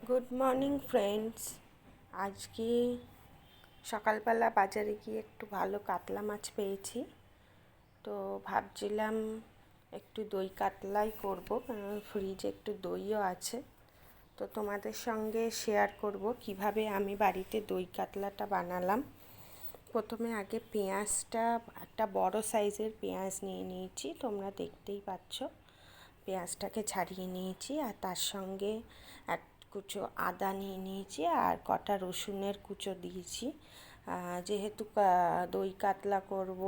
Good morning friends. আজকে সকালবেলা বাজারে গিয়ে একটু ভালো কাতলা মাছ পেয়েছি, তো ভাবছিলাম একটু দই কাতলাই করব, কারণ ফ্রিজে একটু দইও আছে। তো তোমাদের সঙ্গে শেয়ার করব কিভাবে আমি বাড়িতে দই কাতলাটা বানালাম। প্রথমে আগে পেঁয়াজটা, একটা বড় সাইজের পেঁয়াজ নিয়ে নিয়েছি, তোমরা দেখতেই পাচ্ছ। পেঁয়াজটাকে ছাড়িয়ে নিয়েছি আর তার সঙ্গে এক কুচো আদা নিয়ে নিয়েছি আর কটা রসুনের কুচো দিয়েছি। যেহেতু দই কাতলা করব,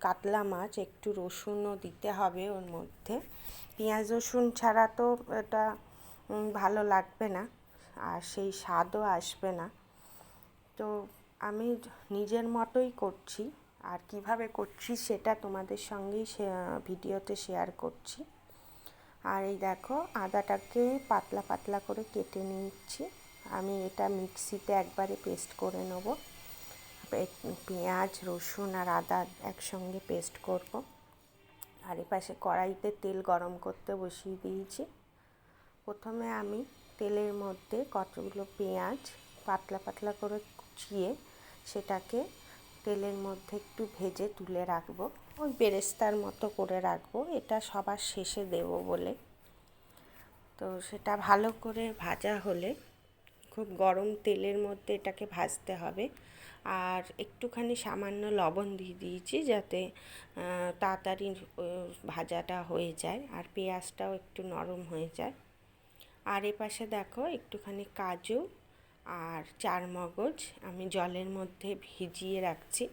কাতলা মাছ, একটু রসুনও দিতে হবে ওর মধ্যে। পেঁয়াজ রসুন ছাড়া তো এটা ভালো লাগবে না, আর সেই স্বাদও আসবে না। তো আমি নিজের মতোই করছি, আর কিভাবে করছি সেটা তোমাদের সঙ্গেই ভিডিওতে শেয়ার করছি। আর এই দেখো, আদাটাকে পাতলা পাতলা করে কেটে নিচ্ছি। আমি এটা মিক্সিতে একবারে পেস্ট করে নেব। পেঁয়াজ, রসুন আর আদা একসঙ্গে পেস্ট করব। আর এপাশে কড়াইতে তেল গরম করতে বসিয়ে দিয়েছি। প্রথমে আমি তেলের মধ্যে কতগুলো পেঁয়াজ পাতলা পাতলা করে কুচিয়ে সেটাকে তেলের মধ্যে একটু ভেজে তুলে রাখবো, ওই বেরেস্তার মতো করে রাখবো, এটা সবার শেষে দেব বলে। তো সেটা ভালো করে ভাজা হলে, খুব গরম তেলের মধ্যে এটাকে ভাজতে হবে। আর একটুখানি সামান্য লবণ দিয়ে দিয়েছি, যাতে তাড়াতাড়ি ভাজাটা হয়ে যায় আর পেঁয়াজটাও একটু নরম হয়ে যায়। আর এপাশে দেখো, একটুখানি কাজু আর চারমগজ আমি জলের মধ্যে ভিজিয়ে রাখছি।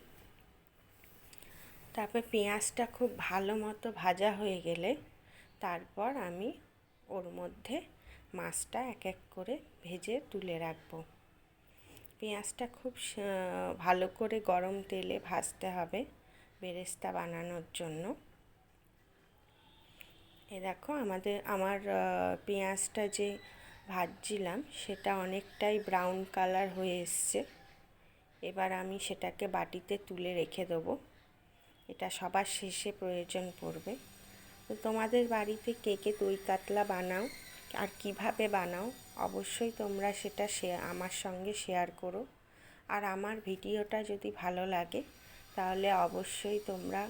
তারপর পেঁয়াজটা খুব ভালো মতো ভাজা হয়ে গেলে তারপর আমি ওর মধ্যে মাছটা এক এক করে ভেজে তুলে রাখবো। পেঁয়াজটা খুব ভালো করে গরম তেলে ভাজতে হবে বেরেস্তা বানানোর জন্য। এ দেখো, আমার পেঁয়াজটা যে ভাজছিলাম সেটা অনেকটাই ব্রাউন কালার হয়ে এসছে। এবার আমি সেটাকে বাটিতে তুলে রেখে দেবো, এটা সবার শেষে প্রয়োজন পড়বে। তো তোমাদের বাড়িতে কে কে দই কাতলা বানাও আর কিভাবে বানাও, অবশ্যই তোমরা সেটা আমার সঙ্গে শেয়ার করো। আর আমার ভিডিওটা যদি ভালো লাগে তাহলে অবশ্যই তোমরা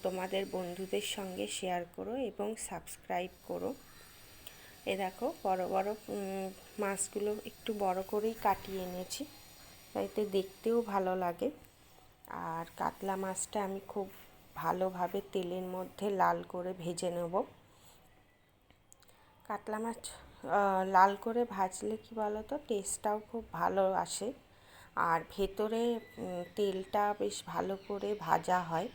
তোমাদের বন্ধুদের সঙ্গে শেয়ার করো এবং সাবস্ক্রাইব করো। এ দেখো, বড় বড় মাছগুলো একটু বড় করেই কাটিয়ে এনেছি, তাইতে দেখতেও ভালো লাগে। আর কাতলা মাছটা আমি খুব ভালোভাবে তেলের মধ্যে লাল করে ভেজে নেব। কাতলা মাছ লাল করে ভাজলে কি বলো তো, টেস্টটাও খুব ভালো আসে আর ভেতরে তেলটা বেশ ভালো করে ভাজা হয়।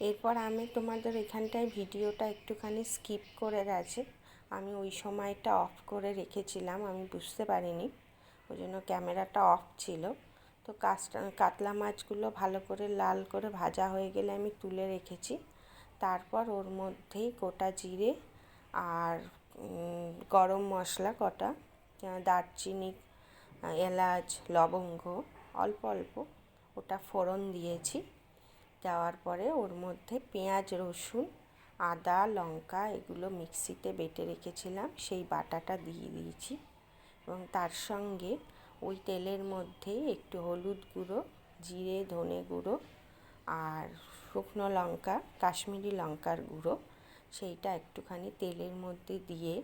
এরপর আমি তোমাদের এখানটায় ভিডিওটা একটুখানি স্কিপ করে গেছে, আমি ওই সময়টা অফ করে রেখেছিলাম, আমি বুঝতে পারিনি, ওই জন্য ক্যামেরাটা অফ ছিল। তো কাতলা মাছগুলো ভালো করে লাল করে ভাজা হয়ে গেলে আমি তুলে রেখেছি। তারপর ওর মধ্যেই গোটা জিরে আর গরম মশলা কটা, দারচিনি, এলাচ, লবঙ্গ অল্প অল্প ওটা ফোড়ন দিয়েছি। দেওয়ার পরে ওর মধ্যে পেঁয়াজ, রসুন, আদা, লঙ্কা এগুলো মিক্সিতে বেটে রেখেছিলাম, সেই বাটাটা দিয়ে দিয়েছি। এবং তার সঙ্গে ওই তেলের মধ্যেই একটু হলুদ গুঁড়ো, জিরে, ধনে গুঁড়ো আর শুকনো লঙ্কা, কাশ্মীরি লঙ্কার গুঁড়ো, সেইটা একটুখানি তেলের মধ্যে দিয়ে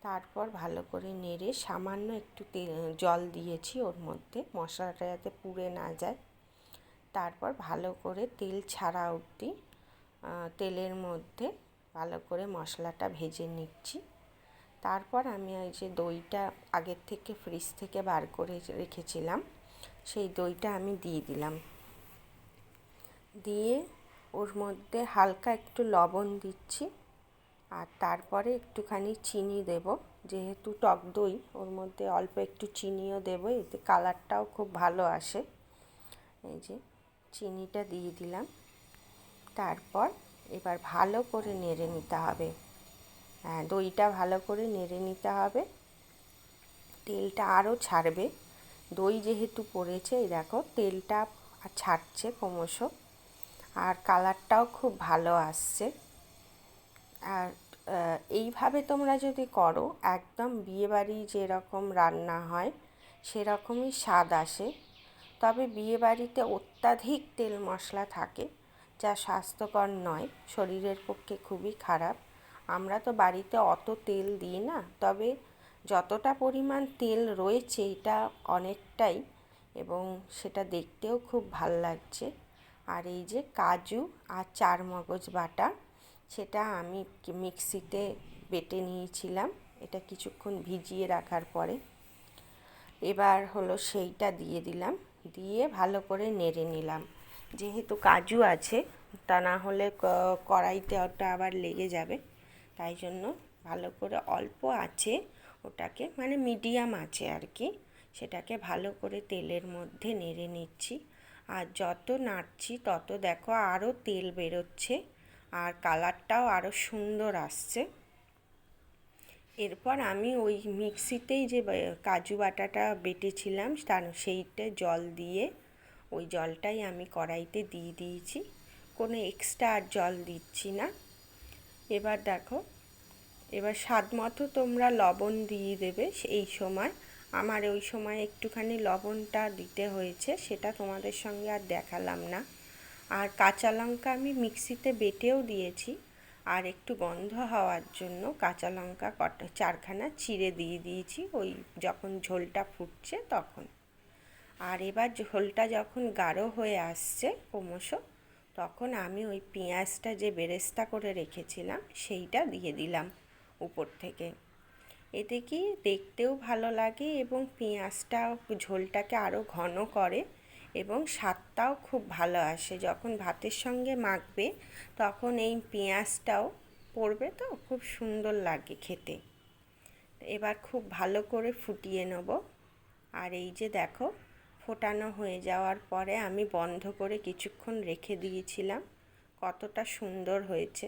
তারপর ভালো করে নেড়ে সামান্য একটু জল দিয়েছি ওর মধ্যে, মশলাটা যাতে পুড়ে না যায়। তারপর ভালো করে তেল ছাড়া অবধি তেলের মধ্যে ভালো করে মশলাটা ভেজে নিচ্ছি। তারপর আমি এই যে দইটা আগের থেকে ফ্রিজ থেকে বার করে রেখেছিলাম, সেই দইটা আমি দিয়ে দিলাম। দিয়ে ওর মধ্যে হালকা একটু লবণ দিচ্ছি, আর তারপরে একটুখানি চিনি দেব, যেহেতু টক দই ওর মধ্যে অল্প একটু চিনিও দেবো, এতে কালারটাও খুব ভালো আসে। এই যে চিনিটা দিয়ে দিলাম। তারপর এবার ভালো করে নেড়ে নিতে হবে, হ্যাঁ, দইটা ভালো করে নেড়ে নিতে হবে, তেলটা আরও ছাড়বে। দই যেহেতু পড়েছে, এই দেখো তেলটা ছাড়ছে ক্রমশ, আর কালারটাও খুব ভালো আসছে। আর এইভাবে তোমরা যদি করো একদম বিয়েবাড়ি যেরকম রান্না হয় সেরকমই স্বাদ আসে। তবে বিয়েবাড়িতে অত্যাধিক তেল মশলা থাকে, যা স্বাস্থ্যকর নয়, শরীরের পক্ষে খুবই খারাপ। আমরা তো বাড়িতে অত তেল দিই না, তবে যতটা পরিমাণ তেল রয়েছে এটা অনেকটাই, এবং সেটা দেখতেও খুব ভাল লাগছে। আর এই যে কাজু আর চারমগজ বাটা, সেটা আমি মিক্সিতে বেটে নিয়েছিলাম, এটা কিছুক্ষণ ভিজিয়ে রাখার পরে। এবার হলো সেইটা দিয়ে দিলাম, দিয়ে ভালো করে নেড়ে নিলাম। যেহেতু কাজু আছে, তা না হলে কড়াইতে ওটা আবার লেগে যাবে, তাই জন্য ভালো করে অল্প আছে ওটাকে, মানে মিডিয়াম আছে আর কি, সেটাকে ভালো করে তেলের মধ্যে নেড়ে নিচ্ছি। আর যত নাড়ছি তত দেখো আরও তেল বেরোচ্ছে, আর কালারটাও আরও সুন্দর আসছে। এরপর আমি ওই মিক্সিতেই যে কাজু বাটাটা বেটেছিলাম সেইটা জল দিয়ে, ওই জলটাই আমি কড়াইতে দিয়ে দিয়েছি, কোনো এক্সট্রা আর জল দিচ্ছি না। এবার দেখো, এবার স্বাদ মতো তোমরা লবণ দিয়ে দেবে এই সময়। আমার ওই সময় একটুখানি লবণটা দিতে হয়েছে, সেটা তোমাদের সঙ্গে আর দেখালাম না। আর কাঁচা লঙ্কা আমি মিক্সিতে বেটেও দিয়েছি, আর একটু গন্ধ হওয়ার জন্য কাঁচা লঙ্কা চারখানা চিড়ে দিয়ে দিয়েছি ওই যখন ঝোলটা ফুটছে তখন। আর এবার ঝোলটা যখন গাঢ় হয়ে আসছে ক্রমশ, তখন আমি ওই পেঁয়াজটা যে বেরেস্তা করে রেখেছিলাম সেইটা দিয়ে দিলাম উপর থেকে। এতে কি দেখতেও ভালো লাগে এবং পেঁয়াজটা ঝোলটাকে আরও ঘন করে, এবং স্বাদটাও খুব ভালো আসে। যখন ভাতের সঙ্গে মাখবে তখন এই পেঁয়াজটাও পড়বে, তো খুব সুন্দর লাগে খেতে। এবার খুব ভালো করে ফুটিয়ে নেব। আর এই যে দেখো, ফোটানো হয়ে যাওয়ার পরে আমি বন্ধ করে কিছুক্ষণ রেখে দিয়েছিলাম, কতটা সুন্দর হয়েছে।